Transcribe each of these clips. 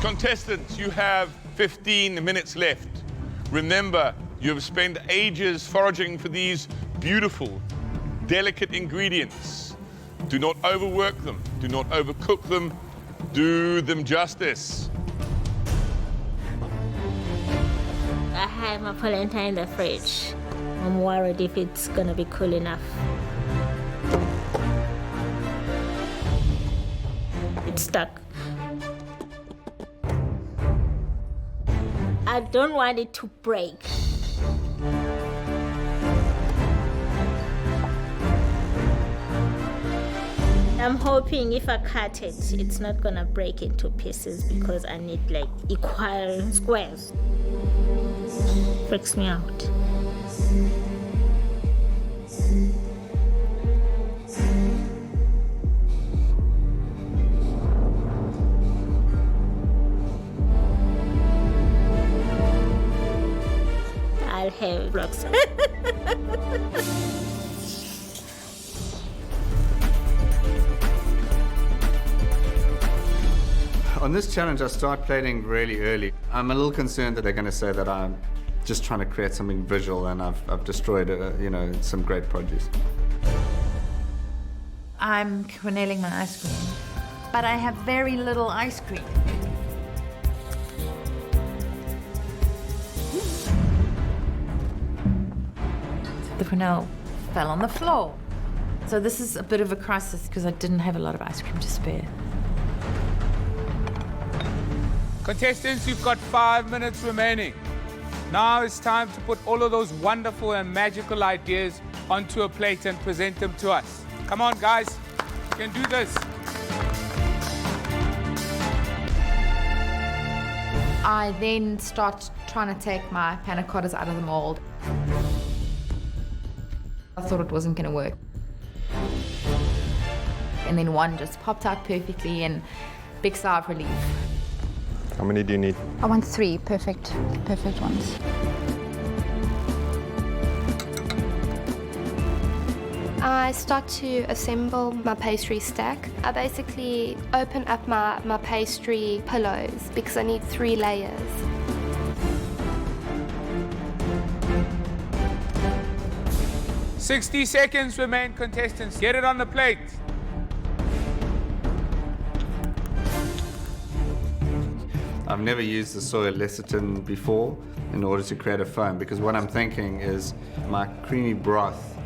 Contestants, you have 15 minutes left. Remember, you have spent ages foraging for these beautiful, delicate ingredients. Do not overwork them. Do not overcook them. Do them justice. I have my polenta in the fridge. I'm worried if it's gonna be cool enough. It's stuck. I don't want it to break. I'm hoping if I cut it, it's not gonna break into pieces because I need like equal squares. Freaks me out. I'll have ROXI. On this challenge, I start plating really early. I'm a little concerned that they're going to say that I'm just trying to create something visual and I've destroyed, you know, some great produce. I'm corneling my ice cream, but I have very little ice cream. The quenelle fell on the floor. So this is a bit of a crisis because I didn't have a lot of ice cream to spare. Contestants, you've got 5 minutes remaining. Now it's time to put all of those wonderful and magical ideas onto a plate and present them to us. Come on, guys, you can do this. I then start trying to take my panna cottas out of the mold. I thought it wasn't going to work. And then one just popped out perfectly and big sigh of relief. How many do you need? I want 3 perfect ones. I start to assemble my pastry stack. I basically open up my pastry pillows because I need 3 layers. "60 seconds remain, contestants. Get it on the plate." I've never used the soy lecithin before in order to create a foam because what I'm thinking is my creamy broth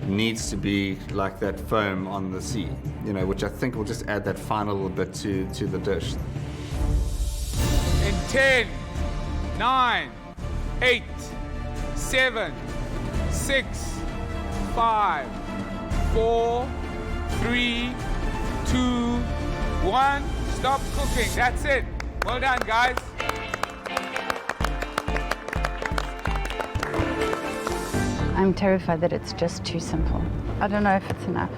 needs to be like that foam on the sea, you know, which I think will just add that final little bit to the dish. In 10, 9, 8, 7, 6, 5, 4, 3, 2, 1. Stop cooking. That's it. Well done, guys. I'm terrified that it's just too simple. I don't know if it's enough.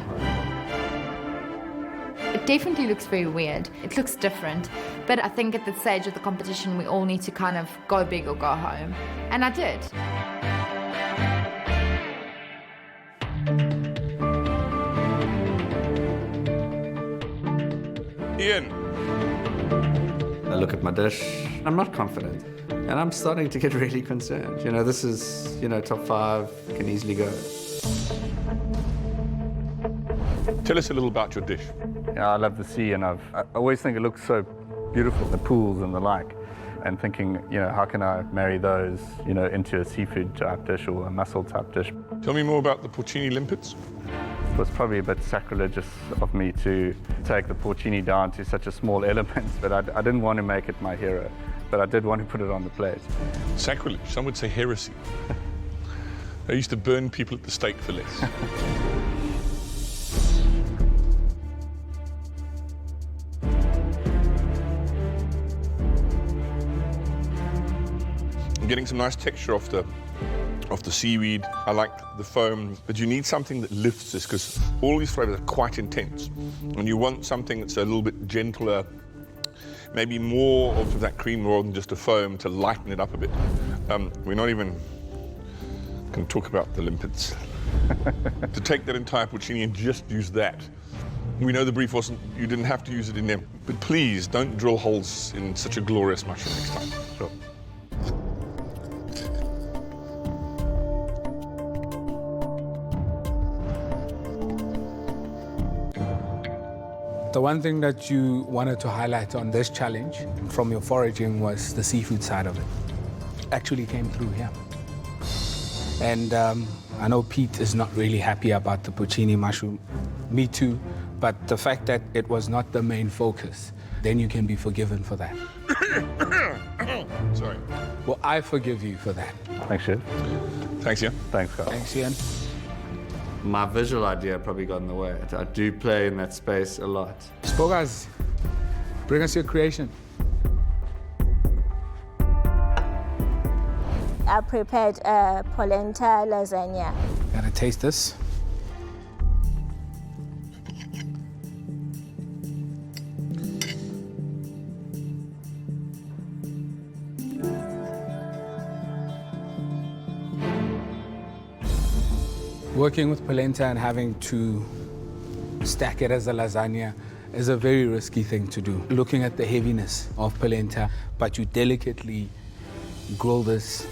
It definitely looks very weird. It looks different. But I think at the stage of the competition, we all need to kind of go big or go home. And I did. Ian. I look at my dish, I'm not confident. And I'm starting to get really concerned. You know, this is, you know, top 5, can easily go. Tell us a little about your dish. Yeah, I love the sea, and I always think it looks so beautiful, the pools and the like, and thinking, you know, how can I marry those, you know, into a seafood type dish or a mussel type dish. Tell me more about the porcini limpets. It was probably a bit sacrilegious of me to take the porcini down to such a small element, but I didn't want to make it my hero, but I did want to put it on the plate. Sacrilege, some would say heresy. They used to burn people at the stake for less. I'm getting some nice texture off the seaweed. I like the foam, but you need something that lifts this because all these flavors are quite intense. And you want something that's a little bit gentler, maybe more of that cream rather than just a foam to lighten it up a bit. We're not even going to talk about the limpets. To take that entire porcini and just use that We know the brief wasn't, you didn't have to use it in them, but please don't drill holes in such a glorious mushroom next time. Sure. The one thing that you wanted to highlight on this challenge from your foraging was the seafood side of it. Actually came through here. And I know Pete is not really happy about the porcini mushroom. Me too. But the fact that it was not the main focus, then you can be forgiven for that. Sorry. Well, I forgive you for that. Thanks, Chef. Thanks, Ian. Thanks, guys. Thanks, Ian. My visual idea probably got in the way. I do play in that space a lot. Spogas, bring us your creation. I prepared a polenta lasagna. Gotta taste this. Working with polenta and having to stack it as a lasagna is a very risky thing to do. Looking at the heaviness of polenta, but you delicately grill this,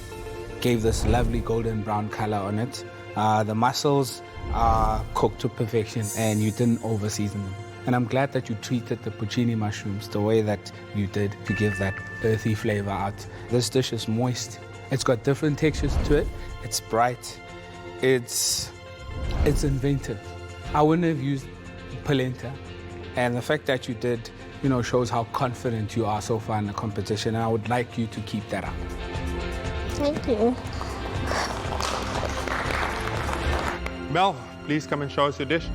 gave this lovely golden brown color on it. The mussels are cooked to perfection and you didn't over-season them. And I'm glad that you treated the porcini mushrooms the way that you did to give that earthy flavor out. This dish is moist. It's got different textures to it. It's bright. It's inventive. I wouldn't have used polenta, and the fact that you did, shows how confident you are so far in the competition, and I would like you to keep that up. Thank you. Mel, please come and show us your dish.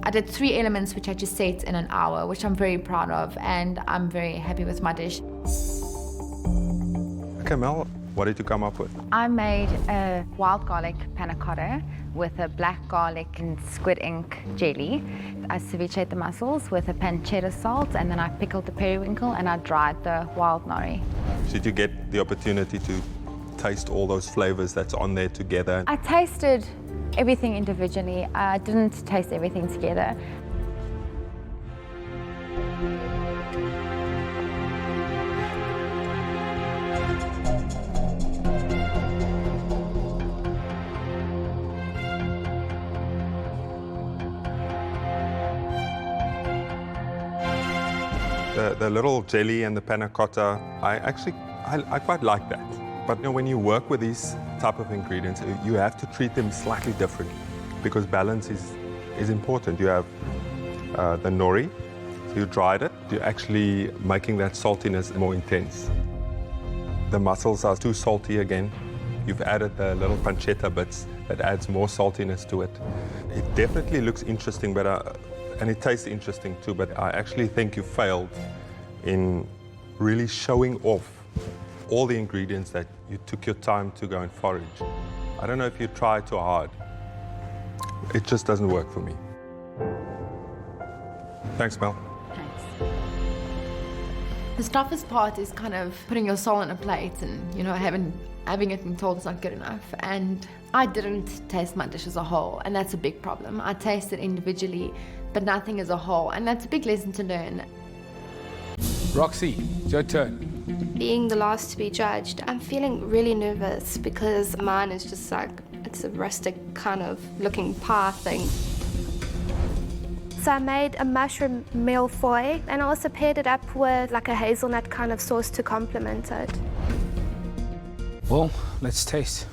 I did 3 elements which I just set in an hour, which I'm very proud of, and I'm very happy with my dish. Okay, Mel, what did you come up with? I made a wild garlic panna cotta with a black garlic and squid ink jelly. I cevicheed the mussels with a pancetta salt, and then I pickled the periwinkle and I dried the wild nori. So did you get the opportunity to taste all those flavors that's on there together? I tasted everything individually. I didn't taste everything together. The little jelly and the panna cotta, I quite like that. But when you work with these type of ingredients, you have to treat them slightly differently because balance is important. You have the nori, so you dried it. You're actually making that saltiness more intense. The mussels are too salty again. You've added the little pancetta bits that adds more saltiness to it. It definitely looks interesting, and it tastes interesting too, but I actually think you failed in really showing off all the ingredients that you took your time to go and forage. I don't know if you try too hard. It just doesn't work for me. Thanks, Mel. Thanks. The toughest part is kind of putting your soul on a plate and, having it and told it's not good enough. And I didn't taste my dish as a whole, and that's a big problem. I tasted individually, but nothing as a whole, and that's a big lesson to learn. Roxy, it's your turn. Being the last to be judged, I'm feeling really nervous because mine is just it's a rustic kind of looking pie thing. So I made a mushroom Malfoy and I also paired it up with a hazelnut kind of sauce to complement it. Well, let's taste.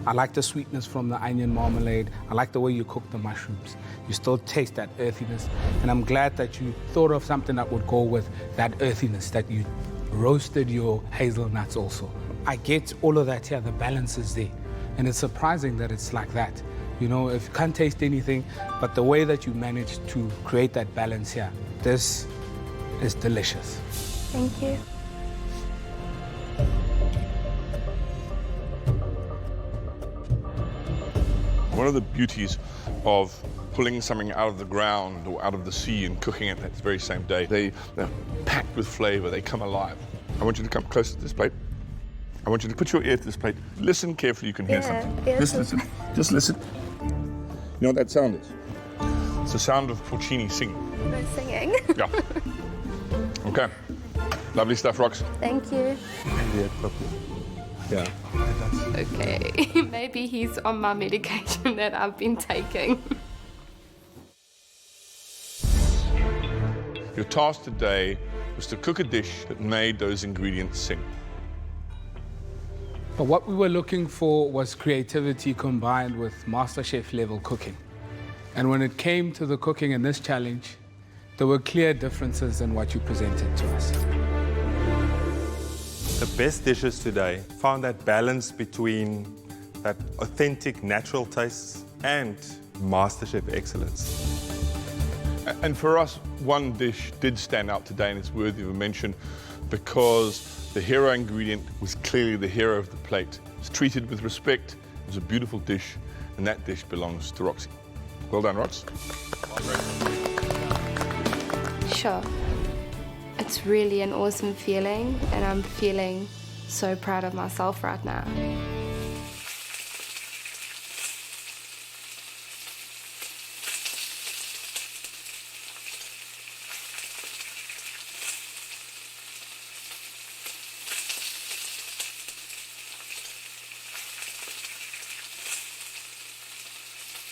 I like the sweetness from the onion marmalade. I like the way you cook the mushrooms. You still taste that earthiness. And I'm glad that you thought of something that would go with that earthiness, that you roasted your hazelnuts also. I get all of that here, the balance is there. And it's surprising that it's like that. If you can't taste anything, but the way that you managed to create that balance here, this is delicious. Thank you. One of the beauties of pulling something out of the ground or out of the sea and cooking it that very same day. They're packed with flavor. They come alive. I want you to come close to this plate. I want you to put your ear to this plate. Listen carefully. You can hear something. Just listen. Just listen. You know what that sound is? It's the sound of porcini singing. No singing. Yeah. Okay. Lovely stuff, Rox. Thank you. Yeah. Okay, maybe he's on my medication that I've been taking. Your task today was to cook a dish that made those ingredients sing. But what we were looking for was creativity combined with MasterChef level cooking. And when it came to the cooking in this challenge, there were clear differences in what you presented to us. The best dishes today found that balance between that authentic, natural tastes and MasterChef excellence. And for us, one dish did stand out today, and it's worthy of a mention because the hero ingredient was clearly the hero of the plate. It was treated with respect, it was a beautiful dish, and that dish belongs to Roxy. Well done, Rox. Sure. It's really an awesome feeling, and I'm feeling so proud of myself right now.